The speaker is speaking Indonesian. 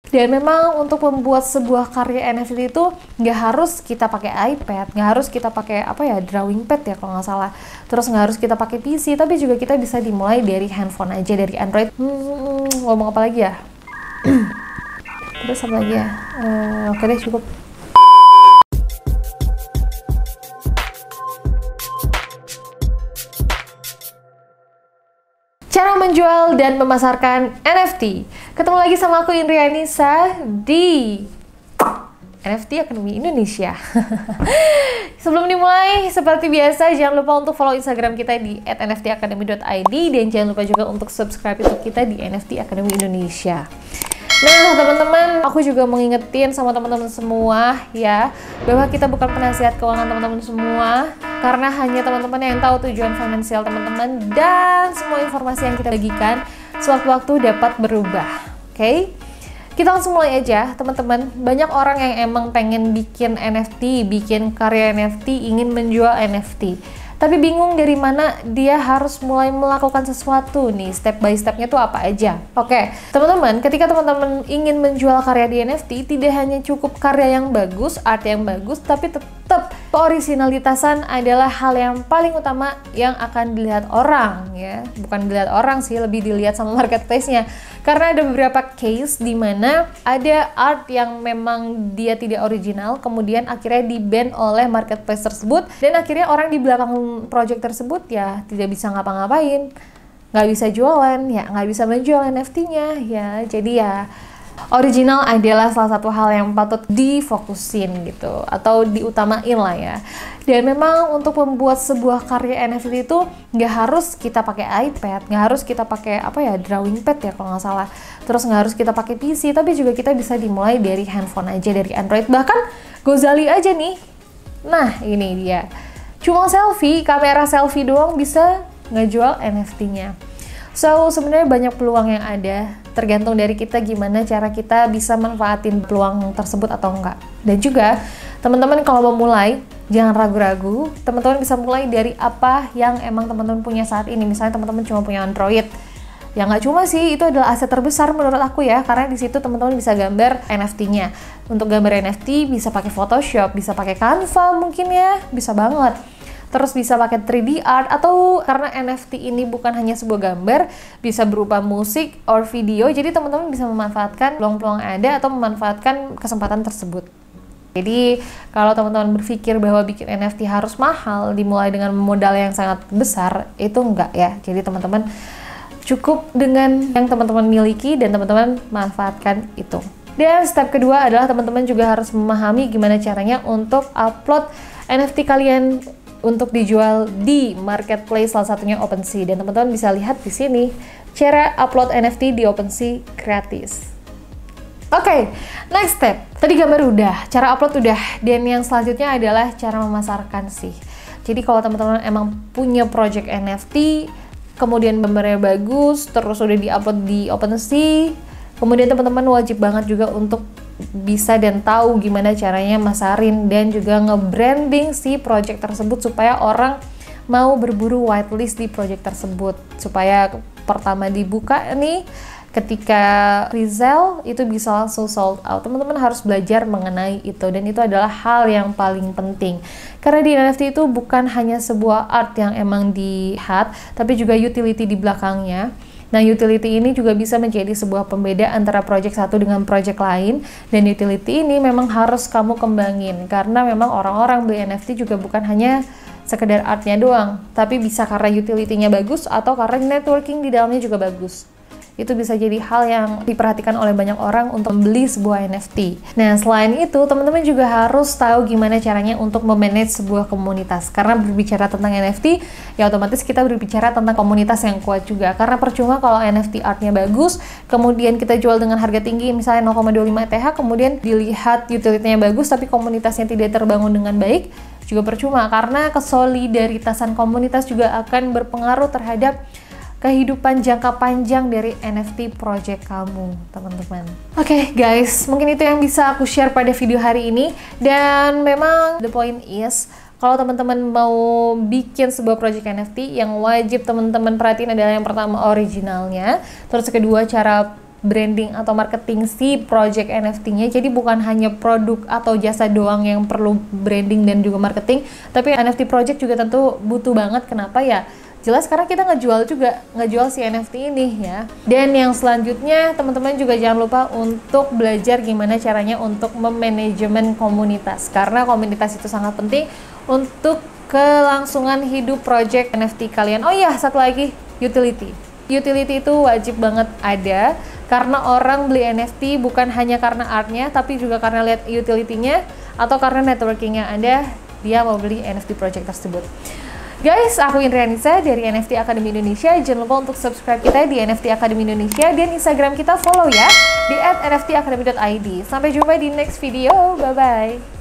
Dan memang untuk membuat sebuah karya NFT itu nggak harus kita pakai iPad, nggak harus kita pakai drawing pad ya kalau nggak salah. Terus nggak harus kita pakai PC, tapi juga kita bisa dimulai dari handphone aja, dari Android. Ngomong apa lagi ya? Terus apa lagi ya? Oke deh, cukup. Cara menjual dan memasarkan NFT. Ketemu lagi sama aku Indri Anissa di NFT Academy Indonesia. Sebelum dimulai, seperti biasa jangan lupa untuk follow Instagram kita di @nftacademy.id dan jangan lupa juga untuk subscribe YouTube kita di NFT Academy Indonesia. Nah teman-teman, aku juga mau ngingetin sama teman-teman semua ya, bahwa kita bukan penasihat keuangan teman-teman semua, karena hanya teman-teman yang tahu tujuan finansial teman-teman dan semua informasi yang kita bagikan sewaktu-waktu dapat berubah. Oke? Kita langsung mulai aja teman-teman. Banyak orang yang emang pengen bikin NFT, bikin karya NFT, ingin menjual NFT, tapi bingung dari mana dia harus mulai melakukan sesuatu nih, step by stepnya tuh apa aja. Oke, teman-teman, ketika teman-teman ingin menjual karya di NFT, tidak hanya cukup karya yang bagus, art yang bagus, tapi tetap keorisinalitasan adalah hal yang paling utama yang akan dilihat orang ya. Bukan dilihat orang sih, lebih dilihat sama marketplace-nya. Karena ada beberapa case di mana ada art yang memang dia tidak original, kemudian akhirnya di-ban oleh marketplace tersebut, dan akhirnya orang di belakang project tersebut ya tidak bisa ngapa-ngapain, nggak bisa jualan, ya nggak bisa menjual NFT-nya ya. Jadi ya original adalah salah satu hal yang patut difokusin gitu, atau diutamain lah ya. Dan memang untuk membuat sebuah karya NFT itu nggak harus kita pakai iPad, nggak harus kita pakai drawing pad ya kalau nggak salah. Terus nggak harus kita pakai PC, tapi juga kita bisa dimulai dari handphone aja, dari Android. Bahkan Gozali aja nih. Nah ini dia. Cuma selfie, kamera selfie doang bisa ngejual NFT-nya. So, sebenarnya banyak peluang yang ada, tergantung dari kita gimana cara kita bisa manfaatin peluang tersebut atau enggak. Dan juga, teman-teman kalau mau mulai, jangan ragu-ragu, teman-teman bisa mulai dari apa yang emang teman-teman punya saat ini. Misalnya teman-teman cuma punya Android, ya nggak cuma sih, itu adalah aset terbesar menurut aku ya, karena di situ teman-teman bisa gambar NFT-nya. Untuk gambar NFT bisa pakai Photoshop, bisa pakai Canva mungkin ya, bisa banget. Terus bisa pakai 3D art, atau karena NFT ini bukan hanya sebuah gambar, bisa berupa musik or video, jadi teman-teman bisa memanfaatkan peluang-peluang yang ada atau memanfaatkan kesempatan tersebut. Jadi kalau teman-teman berpikir bahwa bikin NFT harus mahal, dimulai dengan modal yang sangat besar, itu enggak ya. Jadi teman-teman cukup dengan yang teman-teman miliki dan teman-teman manfaatkan itu. Dan step kedua adalah teman-teman juga harus memahami gimana caranya untuk upload NFT kalian untuk dijual di marketplace, salah satunya OpenSea. Dan teman-teman bisa lihat di sini cara upload NFT di OpenSea gratis. Oke, next step. Tadi gambar udah, cara upload udah, dan yang selanjutnya adalah cara memasarkan sih. Jadi kalau teman-teman emang punya project NFT, kemudian gambarnya bagus, terus udah diupload di OpenSea, kemudian teman-teman wajib banget juga untuk bisa dan tahu gimana caranya masarin dan juga nge-branding si project tersebut supaya orang mau berburu whitelist di project tersebut, supaya pertama dibuka nih, ketika resell itu bisa langsung sold out. Teman-teman harus belajar mengenai itu, dan itu adalah hal yang paling penting karena di NFT itu bukan hanya sebuah art yang emang dilihat, tapi juga utility di belakangnya. Nah, utility ini juga bisa menjadi sebuah pembeda antara project satu dengan project lain, dan utility ini memang harus kamu kembangin, karena memang orang-orang beli NFT juga bukan hanya sekedar artnya doang, tapi bisa karena utility-nya bagus atau karena networking di dalamnya juga bagus. Itu bisa jadi hal yang diperhatikan oleh banyak orang untuk membeli sebuah NFT. Nah, selain itu, teman-teman juga harus tahu gimana caranya untuk memanage sebuah komunitas. Karena berbicara tentang NFT, ya otomatis kita berbicara tentang komunitas yang kuat juga. Karena percuma kalau NFT artnya bagus, kemudian kita jual dengan harga tinggi, misalnya 0,25 ETH, kemudian dilihat utility-nya bagus, tapi komunitasnya tidak terbangun dengan baik, juga percuma. Karena kesolidaritasan komunitas juga akan berpengaruh terhadap kehidupan jangka panjang dari NFT project kamu, teman-teman. Oke, guys, mungkin itu yang bisa aku share pada video hari ini. Dan memang the point is, kalau teman-teman mau bikin sebuah project NFT, yang wajib teman-teman perhatiin adalah yang pertama originalnya, terus kedua cara branding atau marketing si project NFT-nya. Jadi bukan hanya produk atau jasa doang yang perlu branding dan juga marketing, tapi NFT project juga tentu butuh banget. Kenapa ya? Jelas karena kita ngejual si NFT ini ya. Dan yang selanjutnya, teman-teman juga jangan lupa untuk belajar gimana caranya untuk memanajemen komunitas, karena komunitas itu sangat penting untuk kelangsungan hidup project NFT kalian. Oh iya, satu lagi, utility. Utility itu wajib banget ada, karena orang beli NFT bukan hanya karena artnya, tapi juga karena lihat utility-nya atau karena networking-nya ada, dia mau beli NFT project tersebut. Guys, aku Indri Anissa dari NFT Academy Indonesia. Jangan lupa untuk subscribe kita di NFT Academy Indonesia, dan Instagram kita follow ya di @nftacademy.id. Sampai jumpa di next video. Bye-bye.